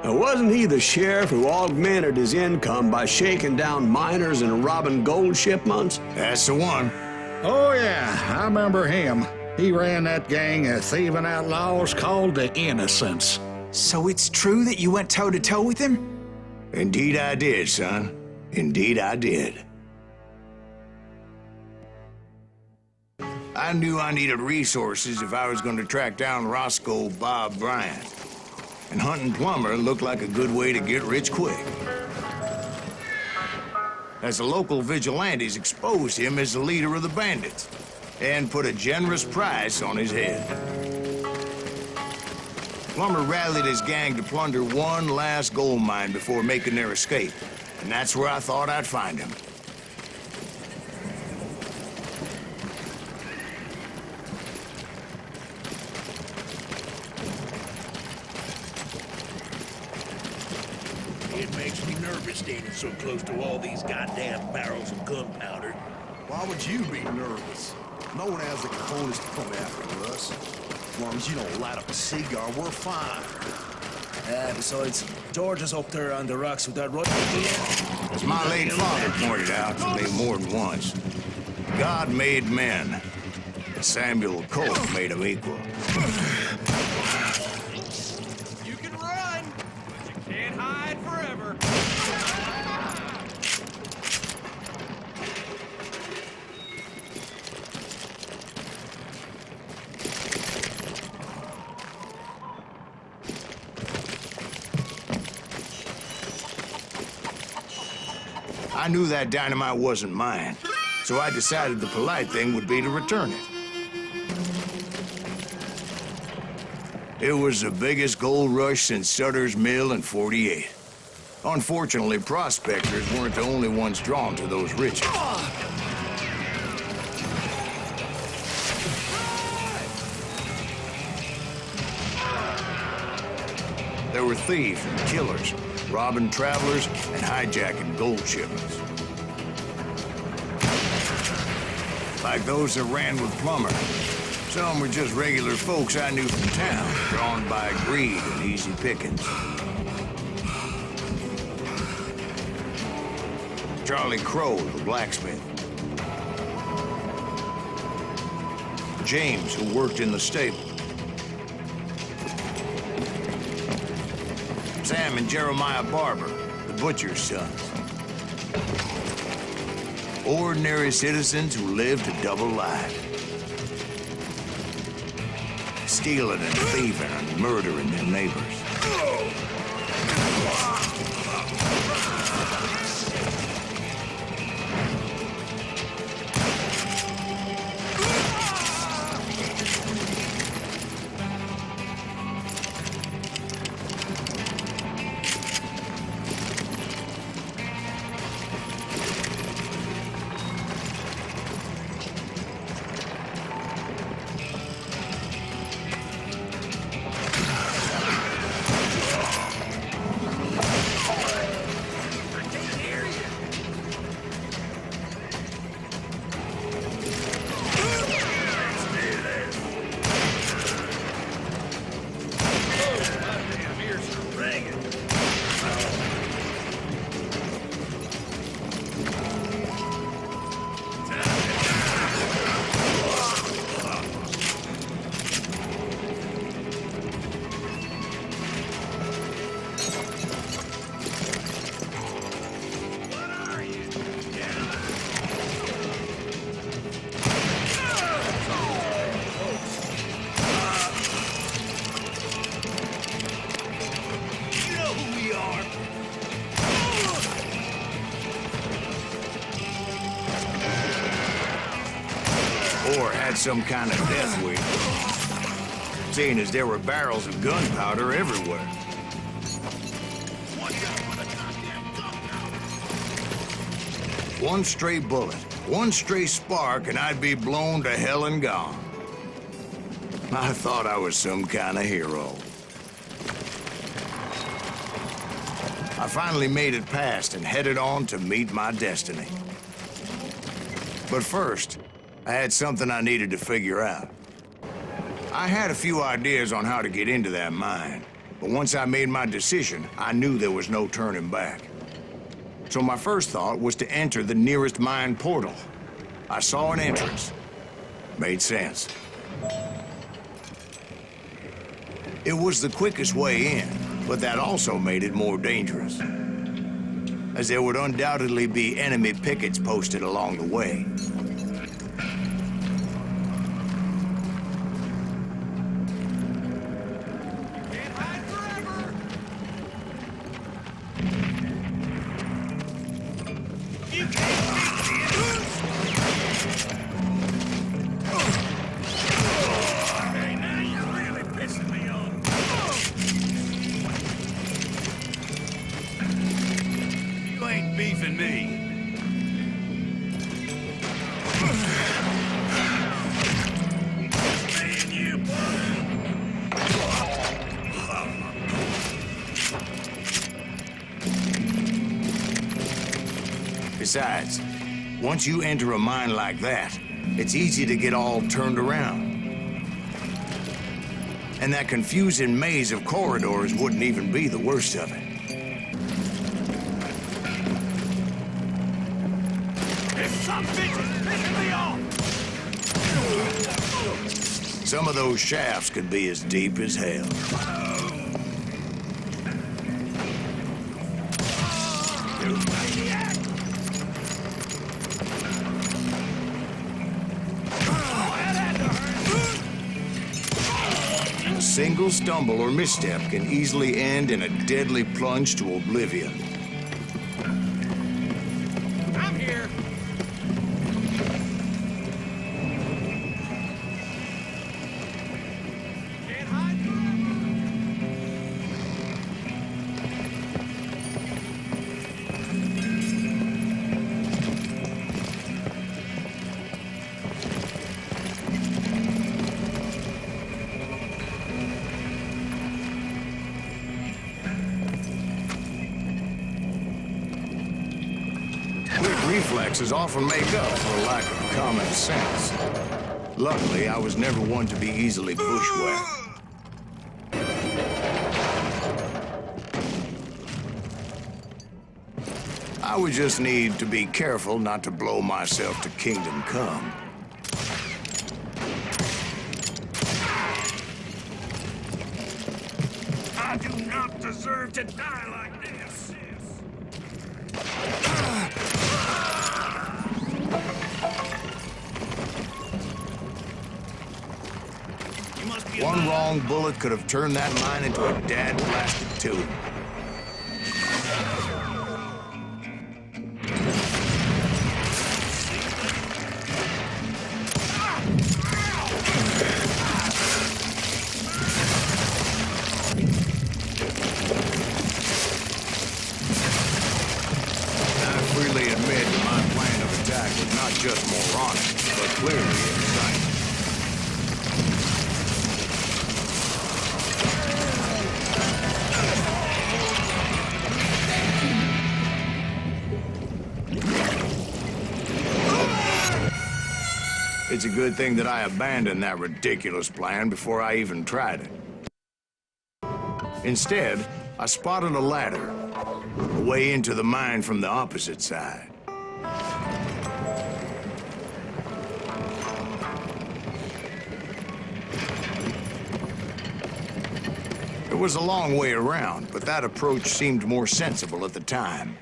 Wasn't he the sheriff who augmented his income by shaking down miners and robbing gold shipments? That's the one. Oh, yeah, I remember him. He ran that gang of thieving outlaws called the Innocents. So it's true that you went toe-to-toe with him? Indeed I did, son. Indeed I did. I knew I needed resources if I was going to track down Roscoe Bob Bryant. And hunting Plummer looked like a good way to get rich quick. As the local vigilantes exposed him as the leader of the bandits and put a generous price on his head. Plummer rallied his gang to plunder one last gold mine before making their escape, and that's where I thought I'd find him. It makes me nervous standing so close to all these goddamn barrels of gunpowder. Why would you be nervous? No one has the cojones to come after us. As long as you don't light up a cigar, we're fine. Besides, George is up there on the rocks with that rod. As my late father pointed out to me more than once, God made men, and Samuel Colt made them equal. You can run, but you can't hide forever. I knew that dynamite wasn't mine, so I decided the polite thing would be to return it. It was the biggest gold rush since Sutter's Mill in '48. Unfortunately, prospectors weren't the only ones drawn to those riches. There were thieves and killers, robbing travelers and hijacking gold shipments. Like those that ran with Plummer. Some were just regular folks I knew from town, drawn by greed and easy pickings. Charlie Crow, the blacksmith. James, who worked in the stable. Sam and Jeremiah Barber, the butcher's sons. Ordinary citizens who lived a double life. Stealing and thieving and murdering their neighbors. Or had some kind of death wish, seeing as there were barrels of gunpowder everywhere. One stray bullet, one stray spark, and I'd be blown to hell and gone. I thought I was some kind of hero. I finally made it past and headed on to meet my destiny. But first, I had something I needed to figure out. I had a few ideas on how to get into that mine, But once I made my decision, I knew there was no turning back. So my first thought was to enter the nearest mine portal. I saw an entrance. Made sense. It was the quickest way in, but that also made it more dangerous, as there would undoubtedly be enemy pickets posted along the way. Can't hide forever. You can't beat Okay, now you're really pissing me off. You ain't beefing me. Just me and you, Besides, once you enter a mine like that, it's easy to get all turned around. And that confusing maze of corridors wouldn't even be the worst of it. This some bitch is pissing me off. Some of those shafts could be as deep as hell. You maniac! A single stumble or misstep can easily end in a deadly plunge to oblivion. I'm here. Can't hide forever. Quick reflexes often make up for a lack of common sense. Luckily, I was never one to be easily bushwhacked. I would just need to be careful not to blow myself to kingdom come. I do not deserve to die like this. You must be One wrong bullet could have turned that mine into a dad-blasted tomb. I freely admit that my plan of attack was not just moronic, but clearly exciting. It's a good thing that I abandoned that ridiculous plan before I even tried it. Instead, I spotted a ladder, a way into the mine from the opposite side. It was a long way around, but that approach seemed more sensible at the time.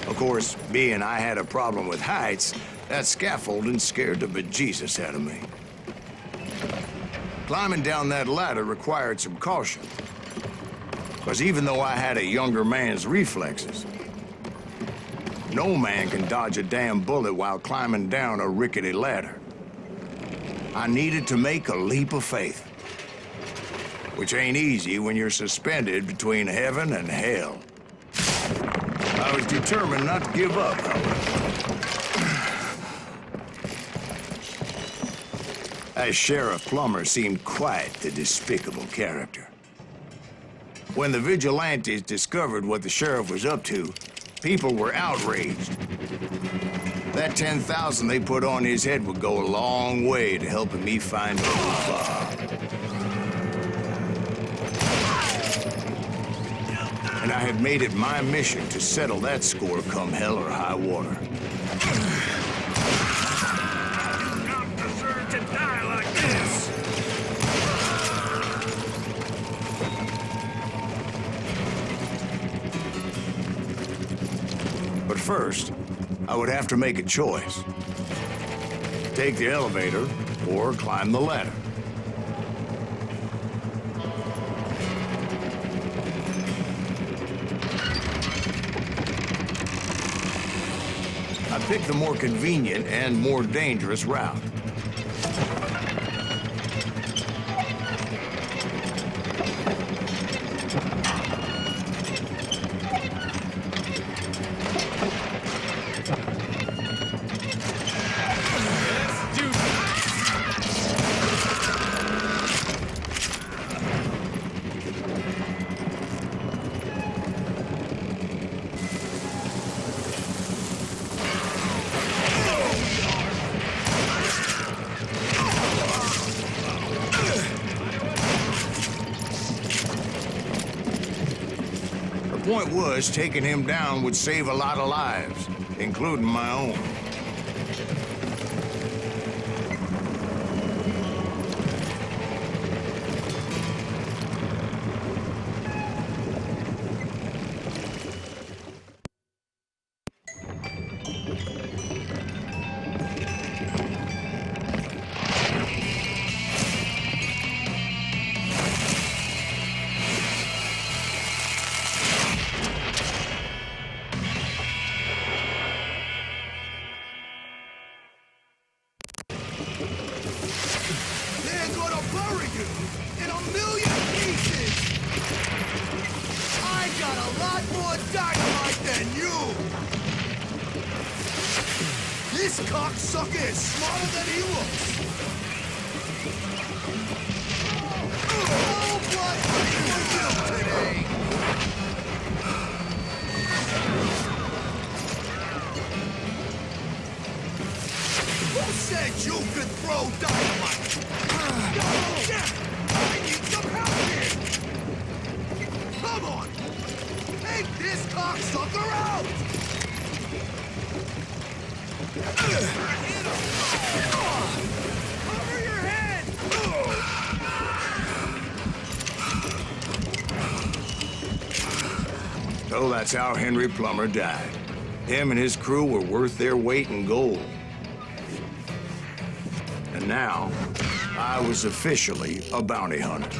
Of course, being I had a problem with heights, that scaffolding scared the bejesus out of me. Climbing down that ladder required some caution, because even though I had a younger man's reflexes, no man can dodge a damn bullet while climbing down a rickety ladder. I needed to make a leap of faith, which ain't easy when you're suspended between heaven and hell. I was determined not to give up, however. As Sheriff Plummer seemed quite the despicable character. When the vigilantes discovered what the sheriff was up to, people were outraged. That 10,000 they put on his head would go a long way to helping me find a new job. And I had made it my mission to settle that score come hell or high water. You don't deserve to die like this! But first, I would have to make a choice. Take the elevator or climb the ladder. I picked the more convenient and more dangerous route. The point was, taking him down would save a lot of lives, including my own. They're gonna bury you in a million pieces! I got a lot more dynamite than you! This cocksucker is smarter than he looks! Oh, blood for you today! Who said you could throw dynamite? I need some help here! Come on! Take this cocksucker out! Cover your head! So that's how Henry Plummer died. Him and his crew were worth their weight in gold. And now, I was officially a bounty hunter.